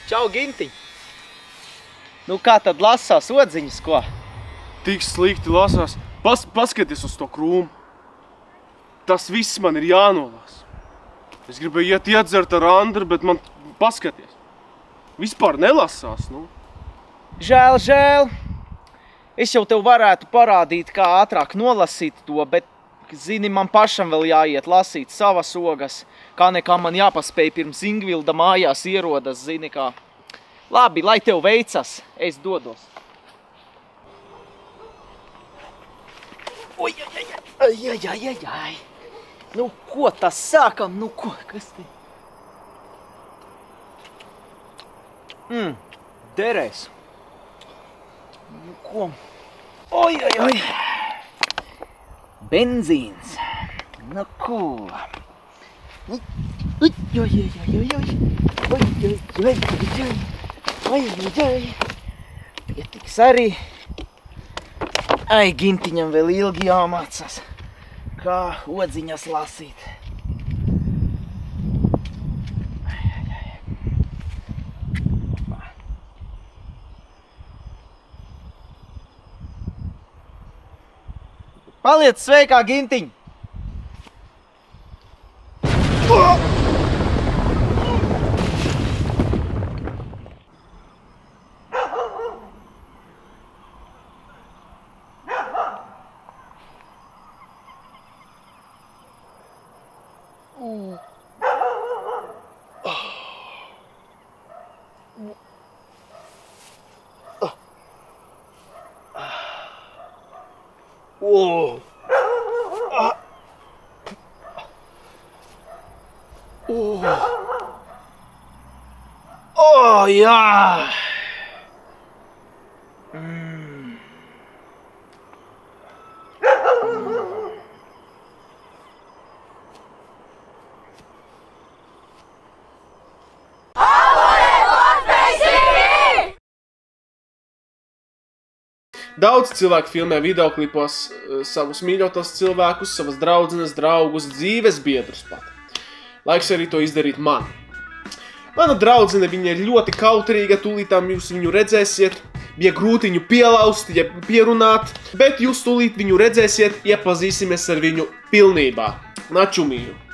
Čau, Gintiņ! Nu kā tad lasās odziņas, ko? Tik slikti lasās. Paskaties uz to krūmu. Tas viss man ir jānolās. Es gribēju iet iedzert ar Andru, bet man paskaties. Vispār nelasās, nu. Žēl, žēl. Es jau tev varētu parādīt, kā ātrāk nolasīt to, bet, zini, man pašam vēl jāiet lasīt savas ogas. Kā nekā man jāpaspēj pirms Ingvilda mājās ierodas, zini kā. Labi, lai tev veicas, es dodos. Oi, ai. Nu, ko tas sākam? Nu, ko, kas te? Derēs. Nu, ko? Oi. Benzīns. Nu, ko? Oi. Pietiks arī. Ai, Gintiņam vēl ilgi jāmācās, kā odziņas lasīt. Paliec sveikā, Gintiņ! Oh, jā! Daudz cilvēku filmē videoklipos savus mīļotos cilvēkus, savas draudzenes, draugus, dzīves biedrus pat. Laiks arī to izdarīt man. Mana draudzene, viņa ir ļoti kautrīga, tūlītām jūs viņu redzēsiet. Bija grūti viņu pielaust, ja pierunāt, bet jūs tūlīt viņu redzēsiet, iepazīsimies ar viņu pilnībā. Načumīju!